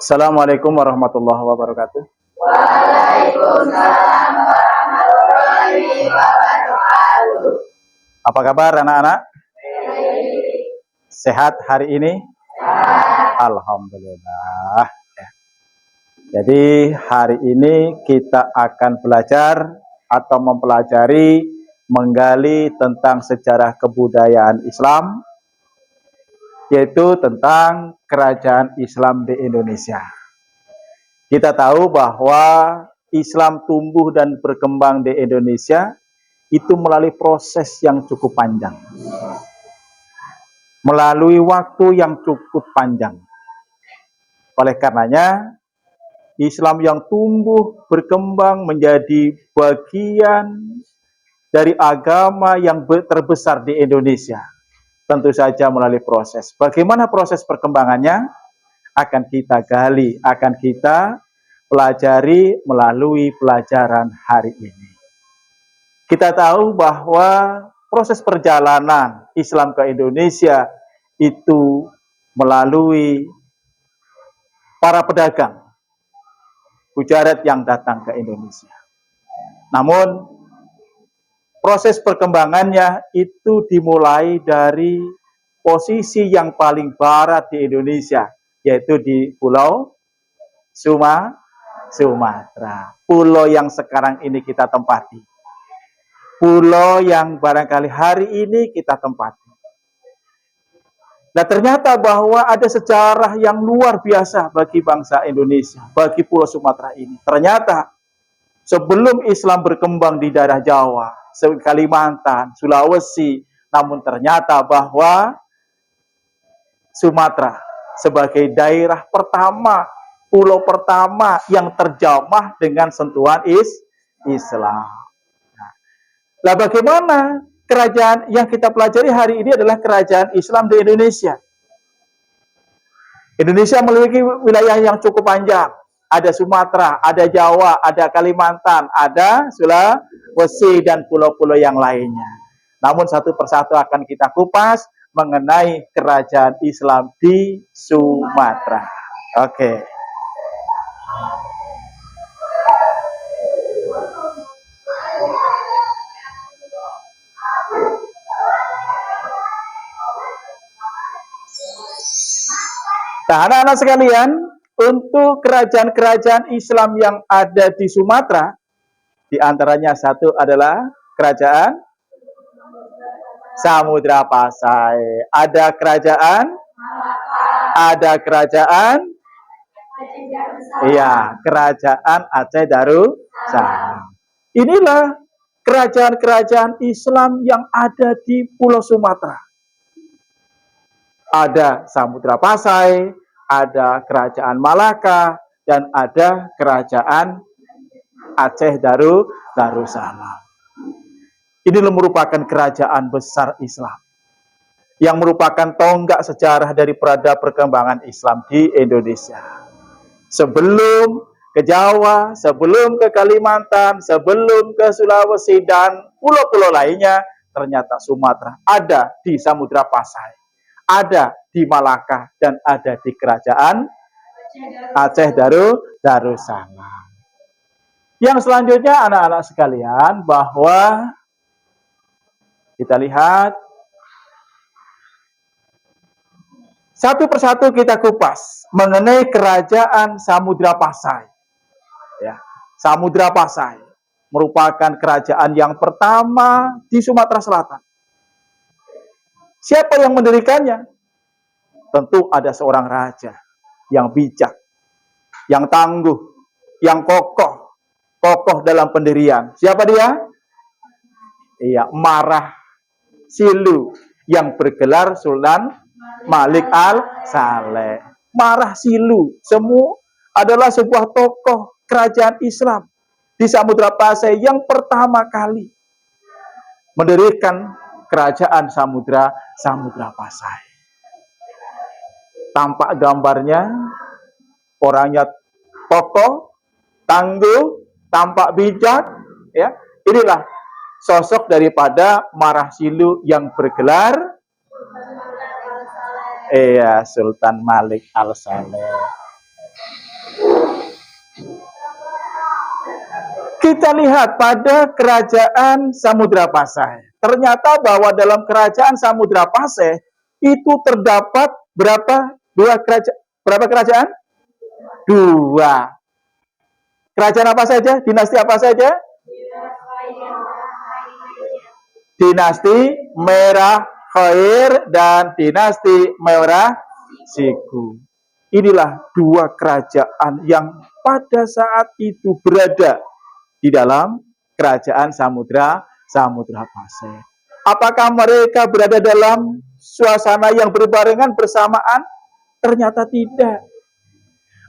Assalamualaikum warahmatullahi wabarakatuh. Waalaikumsalam warahmatullahi wabarakatuh. Apa kabar anak-anak? Sehat hari ini? Alhamdulillah. Jadi hari ini kita akan belajar atau mempelajari, menggali tentang sejarah kebudayaan Islam, yaitu tentang kerajaan Islam di Indonesia. Kita tahu bahwa Islam tumbuh dan berkembang di Indonesia itu melalui proses yang cukup panjang, melalui waktu yang cukup panjang. Oleh karenanya, Islam yang tumbuh berkembang menjadi bagian dari agama yang terbesar di Indonesia. Tentu saja melalui proses. Bagaimana proses perkembangannya? Akan kita gali, akan kita pelajari melalui pelajaran hari ini. Kita tahu bahwa proses perjalanan Islam ke Indonesia itu melalui para pedagang, Gujarat yang datang ke Indonesia. Namun, proses perkembangannya itu dimulai dari posisi yang paling barat di Indonesia, yaitu di Pulau Sumatera. Pulau yang sekarang ini kita tempati. Pulau yang barangkali hari ini kita tempati. Nah, ternyata bahwa ada sejarah yang luar biasa bagi bangsa Indonesia, bagi Pulau Sumatera ini. Ternyata sebelum Islam berkembang di daerah Jawa, Kalimantan, Sulawesi, namun ternyata bahwa Sumatera sebagai daerah pertama, pulau pertama yang terjamah dengan sentuhan Islam. Nah, bagaimana kerajaan yang kita pelajari hari ini adalah kerajaan Islam di Indonesia. Indonesia memiliki wilayah yang cukup panjang. Ada Sumatera, ada Jawa, ada Kalimantan, ada Sulawesi, dan pulau-pulau yang lainnya. Namun satu persatu akan kita kupas mengenai kerajaan Islam di Sumatera. Oke. Nah, anak-anak sekalian, untuk kerajaan-kerajaan Islam yang ada di Sumatera, di antaranya satu adalah kerajaan Samudra Pasai. Ada kerajaan kerajaan Aceh Darussalam. Inilah kerajaan-kerajaan Islam yang ada di Pulau Sumatera. Ada Samudra Pasai, ada kerajaan Malaka, dan ada kerajaan Aceh Darussalam. Ini merupakan kerajaan besar Islam yang merupakan tonggak sejarah dari peradaban perkembangan Islam di Indonesia. Sebelum ke Jawa, sebelum ke Kalimantan, sebelum ke Sulawesi dan pulau-pulau lainnya, ternyata Sumatera ada di Samudra Pasai, ada di Malaka, dan ada di kerajaan Aceh Darussalam. Yang selanjutnya anak-anak sekalian, bahwa kita lihat satu persatu kita kupas mengenai kerajaan Samudra Pasai. Ya, Samudra Pasai merupakan kerajaan yang pertama di Sumatera Selatan. Siapa yang mendirikannya? Tentu ada seorang raja yang bijak, yang tangguh, yang kokoh dalam pendirian. Siapa dia? Iya, Marah Silu, yang bergelar Sultan Malik Al-Saleh. Marah Silu semua adalah sebuah tokoh kerajaan Islam di Samudra Pasai yang pertama kali mendirikan kerajaan Samudra Pasai. Tampak gambarnya, orangnya tokoh, tangguh, tampak bijak, ya. Inilah sosok daripada Marah Silu yang bergelar Sultan Malik Al-Saleh. Kita lihat pada kerajaan Samudra Pasai. Ternyata bahwa dalam kerajaan Samudra Pasai itu terdapat berapa? Berapa kerajaan? 2. Kerajaan apa saja? Dinasti apa saja? Dinasti Merah Khair dan dinasti Merah Siku. Inilah 2 kerajaan yang pada saat itu berada di dalam kerajaan Samudra Pasai. Apakah mereka berada dalam suasana yang berbarengan bersamaan? Ternyata tidak.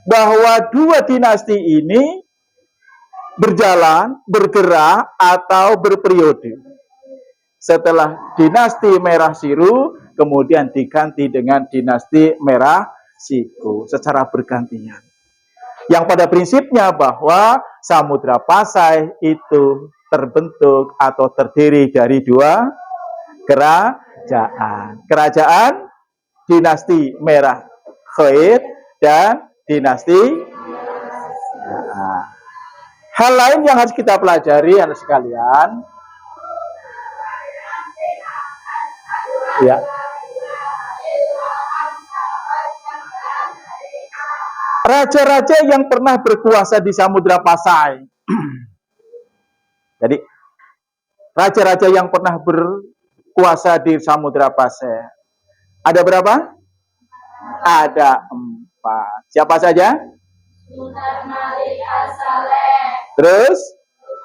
Bahwa 2 dinasti ini berjalan, bergerak, atau berperiode. Setelah dinasti Merah Siru, kemudian diganti dengan dinasti Merah Siku secara bergantian. Yang pada prinsipnya bahwa Samudra Pasai itu terbentuk atau terdiri dari 2 kerajaan. Kerajaan dinasti Merah Khair dan dinasti. Hal lain yang harus kita pelajari anak sekalian, ya. Raja-raja yang pernah berkuasa di Samudra Pasai. Jadi, raja-raja yang pernah berkuasa di Samudra Pasai. Ada berapa? Ada 4. Siapa saja? Sultan Malik As-Saleh. Terus?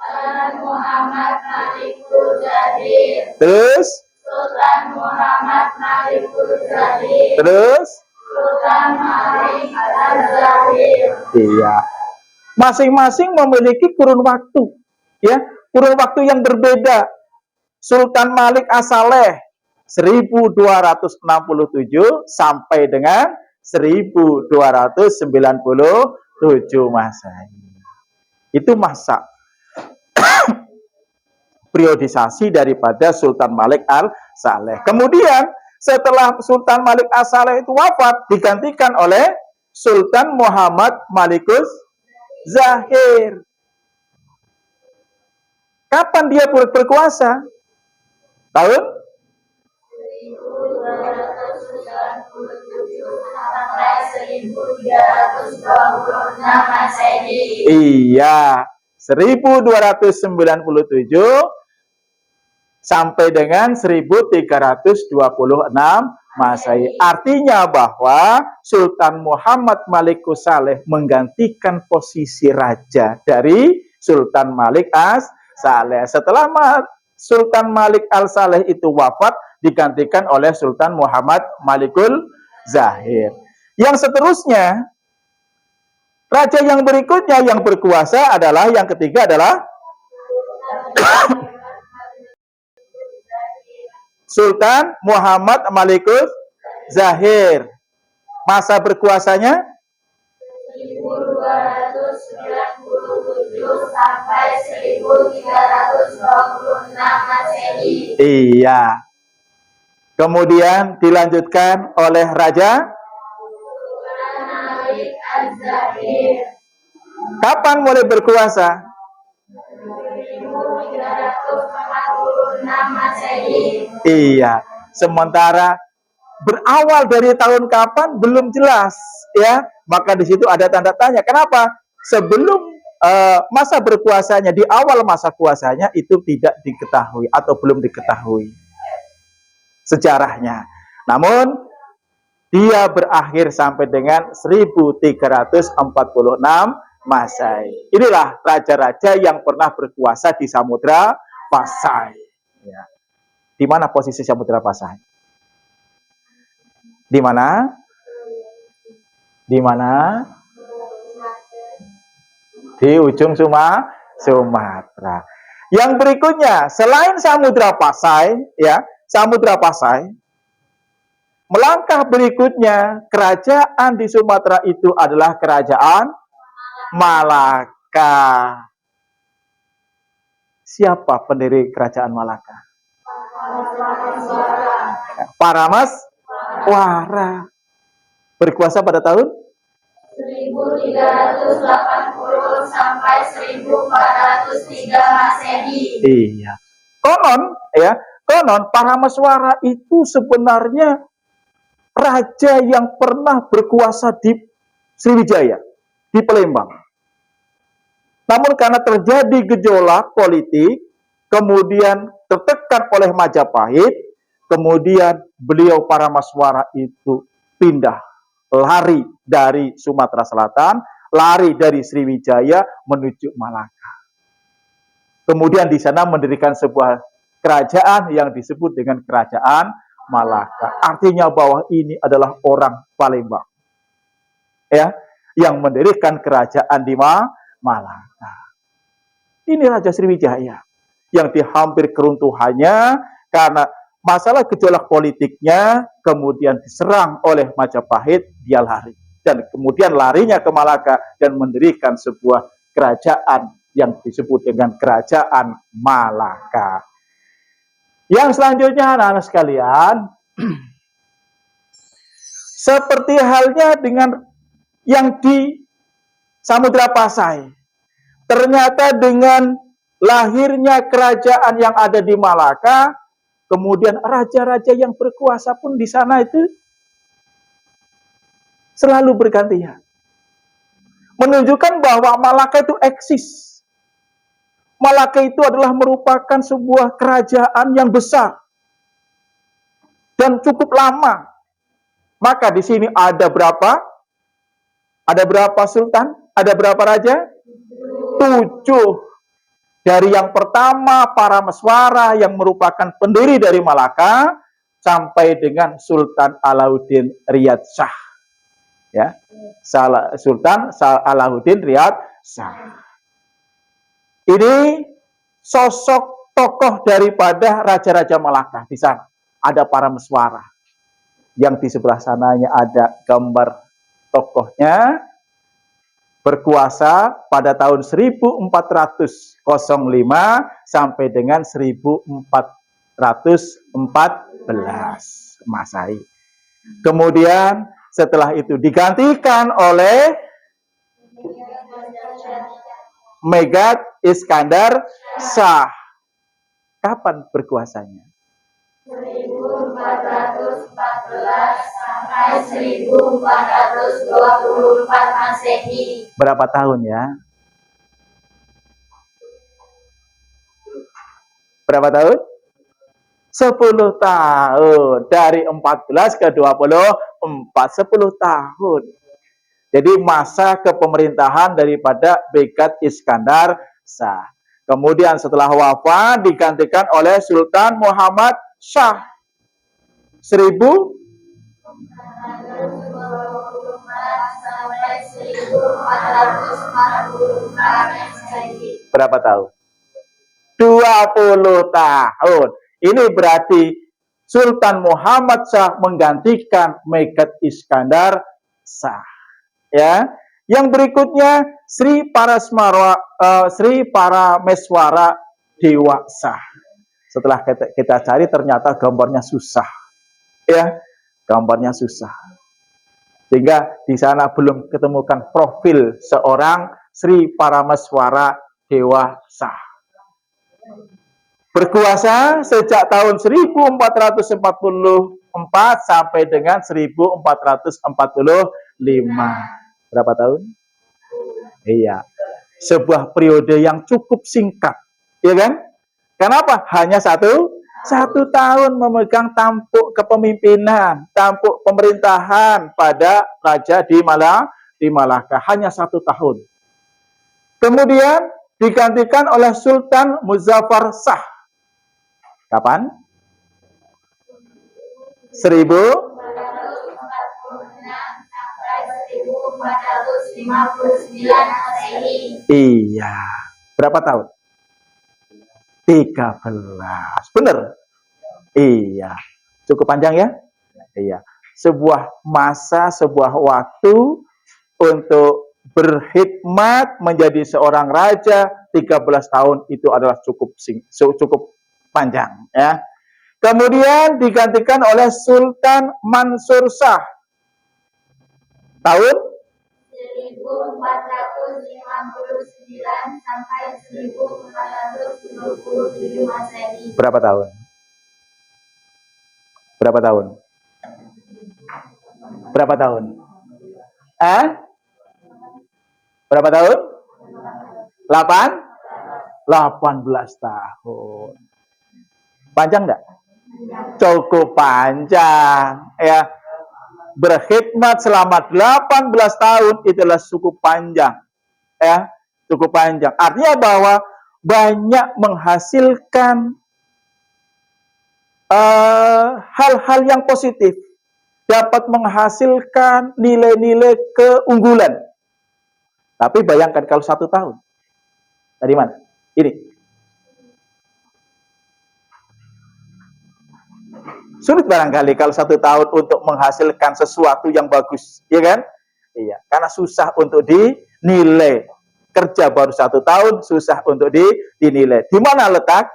Sultan Muhammad Malikul Jadid. Terus? Sultan Muhammad Malikul Jadid. Terus? Sultan Malik Al-Zahir. Iya. Masing-masing memiliki kurun waktu, ya, kurun waktu yang berbeda. Sultan Malik As-Saleh 1267 sampai dengan 1297 Masehi. Itu masa periodisasi daripada Sultan Malik As-Saleh. Kemudian setelah Sultan Malik As-Saleh itu wafat, digantikan oleh Sultan Muhammad Malikus Zahir. Kapan dia berkuasa? Tahun? 1326 Masehi. Iya, 1297 sampai dengan 1326 Masehi. Artinya bahwa Sultan Muhammad Malikus Saleh menggantikan posisi raja dari Sultan Malik As-Saleh. Setelah Sultan Malik Al-Saleh itu wafat, digantikan oleh Sultan Muhammad Malikul Zahir. Yang seterusnya, raja yang berikutnya yang berkuasa adalah, yang ketiga adalah Sultan Muhammad Malikus Zahir. Masa berkuasanya 1297 sampai 1326 Masehi. Iya. Kemudian dilanjutkan oleh Raja Sultan Malik Az-Zahir. Kapan mulai berkuasa? 1346 Masehi. Iya. Sementara berawal dari tahun kapan belum jelas, ya. Maka di situ ada tanda tanya. Kenapa? Sebelum masa berkuasanya, di awal masa kuasanya itu tidak diketahui atau belum diketahui sejarahnya. Namun dia berakhir sampai dengan 1346 Masehi. Inilah raja-raja yang pernah berkuasa di Samudra Pasai. Ya. Di mana posisi Samudra Pasai? Di mana? Di mana? Di ujung Sumatera. Yang berikutnya, selain Samudra Pasai, ya, Samudra Pasai, melangkah berikutnya, kerajaan di Sumatera itu adalah kerajaan Malaka. Siapa pendiri kerajaan Malaka? Paramaswara. Berkuasa pada tahun 1380 sampai 1403 Masehi. Iya. Konon Parameswara itu sebenarnya raja yang pernah berkuasa di Sriwijaya, di Palembang. Namun karena terjadi gejolak politik, kemudian tertekan oleh Majapahit, kemudian beliau Parameswara itu pindah, lari dari Sumatera Selatan, lari dari Sriwijaya menuju Malaka. Kemudian di sana mendirikan sebuah kerajaan yang disebut dengan Kerajaan Malaka. Artinya bahwa ini adalah orang Palembang, ya, yang mendirikan kerajaan di Malaka. Ini Raja Sriwijaya yang hampir keruntuhannya karena masalah gejolak politiknya, kemudian diserang oleh Majapahit, dia lari. Dan kemudian larinya ke Malaka dan mendirikan sebuah kerajaan yang disebut dengan Kerajaan Malaka. Yang selanjutnya anak-anak sekalian, seperti halnya dengan yang di Samudra Pasai. Ternyata dengan lahirnya kerajaan yang ada di Malaka, kemudian raja-raja yang berkuasa pun di sana itu selalu bergantian. Menunjukkan bahwa Malaka itu eksis. Malaka itu adalah merupakan sebuah kerajaan yang besar dan cukup lama. Maka di sini ada berapa? Ada berapa sultan? Ada berapa raja? 7. Dari yang pertama Parameswara yang merupakan pendiri dari Malaka sampai dengan Sultan Alauddin Riyad Shah. Ya. Sultan Alauddin Riyad Shah. Ini sosok tokoh daripada raja-raja Malaka. Di sana ada Parameswara. Yang di sebelah sananya ada gambar tokohnya berkuasa pada tahun 1405 sampai dengan 1414 Masehi. Kemudian setelah itu digantikan oleh Megat Iskandar Shah. Kapan berkuasanya? 1414 sampai 1424 Masehi. Berapa tahun ya? Berapa tahun? 10 tahun. Dari 14 ke 24. 10 tahun. Jadi masa kepemerintahan daripada Megat Iskandar Shah. Kemudian setelah wafat digantikan oleh Sultan Muhammad Shah. 1424 sampai 1444. Berapa tahun? 20 tahun. Ini berarti Sultan Muhammad Shah menggantikan Megat Iskandar Shah. Ya, yang berikutnya Sri Parameswara Dewa Shah. Setelah kita cari ternyata gambarnya susah, ya, gambarnya susah, sehingga di sana belum ketemukan profil seorang Sri Parameswara Dewa Shah. Berkuasa sejak tahun 1444 sampai dengan 1445. Berapa tahun? Iya. Sebuah periode yang cukup singkat. Ya kan? Kenapa? Hanya satu tahun memegang tampuk kepemimpinan, tampuk pemerintahan pada raja di Malaka. Hanya 1 tahun. Kemudian digantikan oleh Sultan Muzaffar Shah. Kapan? 1459 Masehi. Iya. Berapa tahun? 13. Benar? Iya. Cukup panjang ya? Iya. Sebuah masa, sebuah waktu untuk berkhidmat menjadi seorang raja 13 tahun itu adalah cukup panjang ya. Kemudian digantikan oleh Sultan Mansur Shah tahun sampai 1427 Masehi. Berapa tahun? Berapa tahun? Berapa tahun? Berapa tahun? 18 tahun. Panjang enggak? Cukup panjang, ya. Berkhidmat selama 18 tahun itulah cukup panjang, ya. Cukup panjang. Artinya bahwa banyak menghasilkan hal-hal yang positif, dapat menghasilkan nilai-nilai keunggulan. Tapi bayangkan kalau 1 tahun, dari mana? Ini. Sulit barangkali kalau 1 tahun untuk menghasilkan sesuatu yang bagus, ya kan? Iya, karena susah untuk dinilai. Kerja baru 1 tahun, susah untuk dinilai. Di mana letak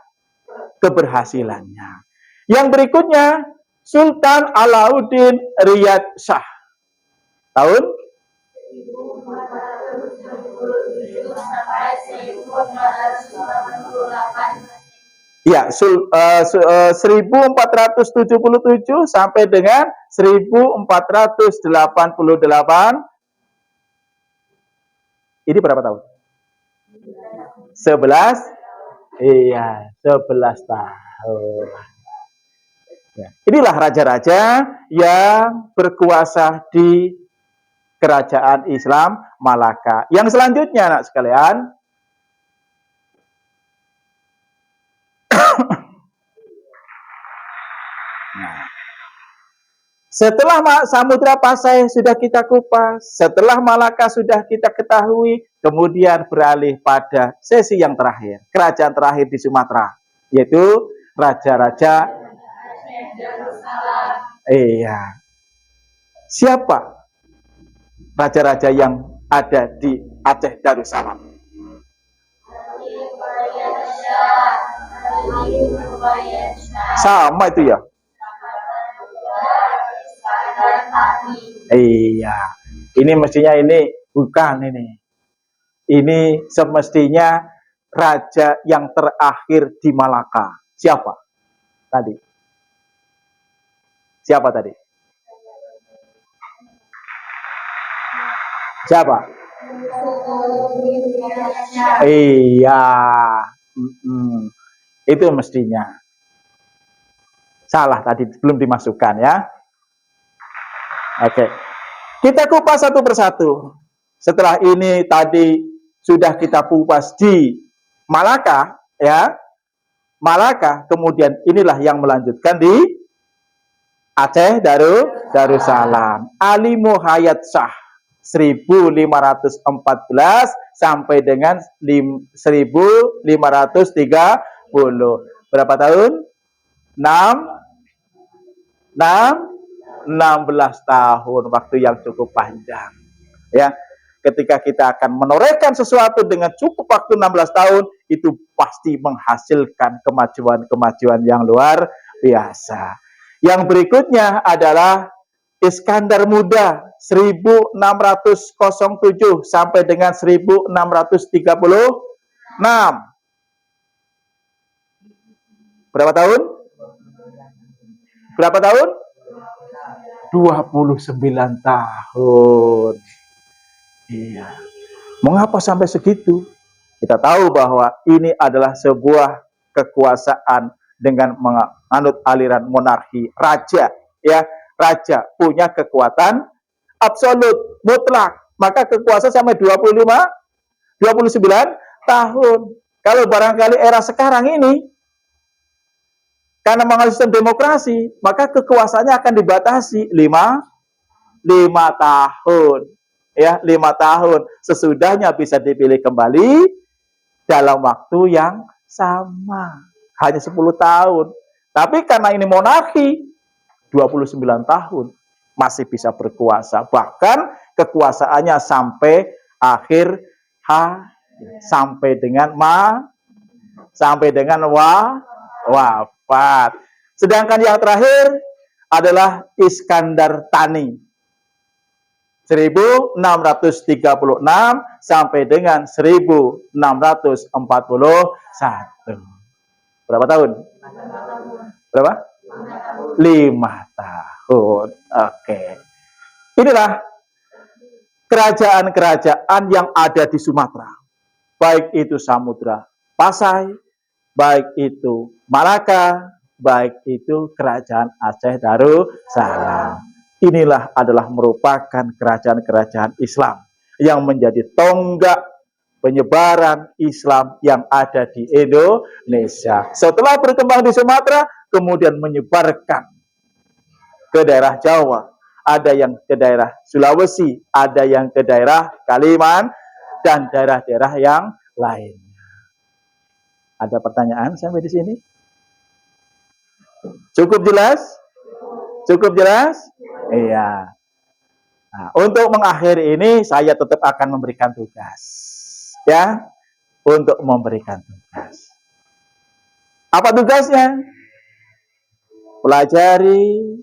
keberhasilannya? Yang berikutnya, Sultan Alauddin Riyad Shah. Tahun? 1477 Ya, 1477 sampai dengan 1488. Ini berapa tahun? 11. Iya, 11 tahun. Ya. Inilah raja-raja yang berkuasa di kerajaan Islam Malaka. Yang selanjutnya, anak sekalian, setelah Samudra Pasai sudah kita kupas, setelah Malaka sudah kita ketahui, kemudian beralih pada sesi yang terakhir, kerajaan terakhir di Sumatera, yaitu raja-raja. Iya. Siapa raja-raja yang ada di Aceh Darussalam? Sama itu ya. Iya. Ini mestinya ini bukan ini. Ini semestinya raja yang terakhir di Malaka. Siapa tadi? Siapa tadi? Siapa? Iya. Itu mestinya. Salah tadi, belum dimasukkan ya. Oke. Kita kupas satu persatu. Setelah ini tadi sudah kita kupas di Malaka, ya. Malaka, kemudian inilah yang melanjutkan di Aceh Darussalam. Ali Muhayyad Shah 1514 sampai dengan 1530. Berapa tahun? 16 tahun, waktu yang cukup panjang. Ya. Ketika kita akan menorehkan sesuatu dengan cukup waktu 16 tahun, itu pasti menghasilkan kemajuan-kemajuan yang luar biasa. Yang berikutnya adalah Iskandar Muda 1607 sampai dengan 1636. Berapa tahun? Berapa tahun? 29 tahun. Iya. Mengapa sampai segitu? Kita tahu bahwa ini adalah sebuah kekuasaan dengan menganut aliran monarki. Raja, ya, raja punya kekuatan absolut, mutlak. Maka kekuasaan sampai 29 tahun. Kalau barangkali era sekarang ini, karena mengalami sistem demokrasi, maka kekuasaannya akan dibatasi 5 tahun. Ya, 5 tahun. Sesudahnya bisa dipilih kembali dalam waktu yang sama. Hanya 10 tahun. Tapi karena ini monarki, 29 tahun masih bisa berkuasa. Bahkan kekuasaannya sampai akhir sampai dengan wafat. Sedangkan yang terakhir adalah Iskandar Tani 1636 sampai dengan 1641. Berapa tahun? Berapa? 5 tahun. Oke. Inilah kerajaan-kerajaan yang ada di Sumatera. Baik itu Samudra Pasai, baik itu Malaka, baik itu kerajaan Aceh Darussalam. Inilah adalah merupakan kerajaan-kerajaan Islam yang menjadi tonggak penyebaran Islam yang ada di Indonesia. Setelah berkembang di Sumatera, kemudian menyebarkan ke daerah Jawa, ada yang ke daerah Sulawesi, ada yang ke daerah Kalimantan, dan daerah-daerah yang lainnya. Ada pertanyaan sampai di sini? Cukup jelas? Cukup jelas? Iya. Nah, untuk mengakhiri ini, saya tetap akan memberikan tugas. Ya, untuk memberikan tugas. Apa tugasnya? Pelajari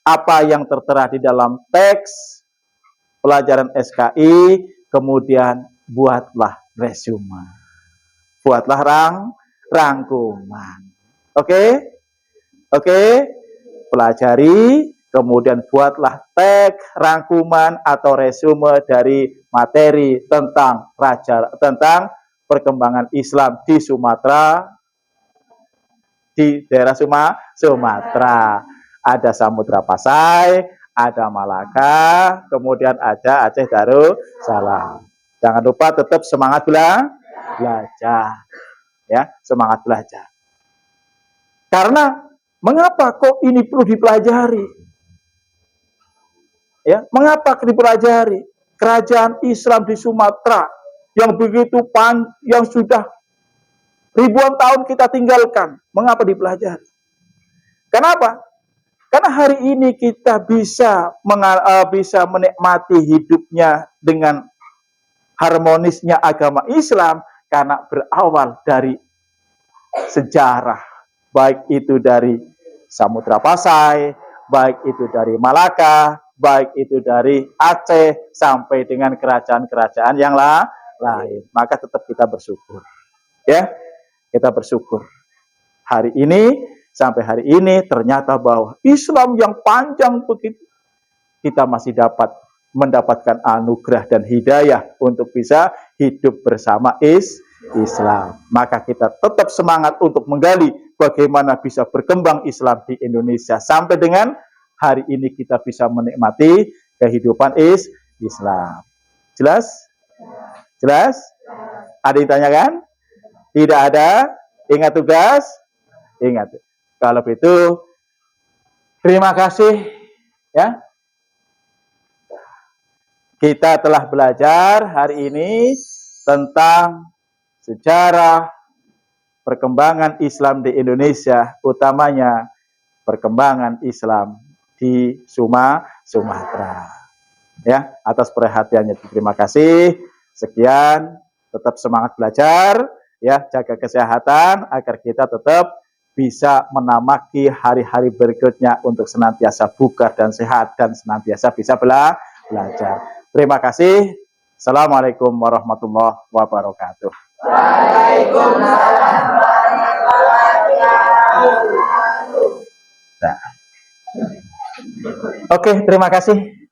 apa yang tertera di dalam teks pelajaran SKI, kemudian buatlah resume. Buatlah rangkuman. Oke? Oke? Pelajari, kemudian buatlah teks rangkuman atau resume dari materi tentang perkembangan Islam di Sumatera, di daerah Sumatera. Ada Samudra Pasai, ada Malaka, kemudian ada Aceh Darussalam. Jangan lupa tetap semangat belajar. Ya, semangat belajar. Karena mengapa kok ini perlu dipelajari? Ya, mengapa dipelajari? Kerajaan Islam di Sumatera yang begitu yang sudah ribuan tahun kita tinggalkan, mengapa dipelajari? Kenapa? Karena hari ini kita bisa menikmati hidupnya dengan harmonisnya agama Islam karena berawal dari sejarah, baik itu dari Samudra Pasai, baik itu dari Malaka, baik itu dari Aceh sampai dengan kerajaan-kerajaan yang lain. Maka tetap kita bersyukur. Ya, kita bersyukur. Hari ini sampai hari ini ternyata bahwa Islam yang panjang begitu kita masih dapat mendapatkan anugerah dan hidayah untuk bisa hidup bersama Islam. Maka kita tetap semangat untuk menggali bagaimana bisa berkembang Islam di Indonesia sampai dengan hari ini kita bisa menikmati kehidupan Islam. Jelas? Jelas? Ada yang ditanyakan? Tidak ada? Ingat tugas? Ingat. Kalau begitu, terima kasih. Ya. Kita telah belajar hari ini tentang sejarah perkembangan Islam di Indonesia, utamanya perkembangan Islam di Sumatera. Ya, atas perhatiannya terima kasih. Sekian, tetap semangat belajar, ya, jaga kesehatan agar kita tetap bisa menamaki hari-hari berikutnya untuk senantiasa bugar dan sehat dan senantiasa bisa belajar. Terima kasih. Assalamualaikum warahmatullahi wabarakatuh. Waalaikumsalam warahmatullahi wabarakatuh. Oke, terima kasih.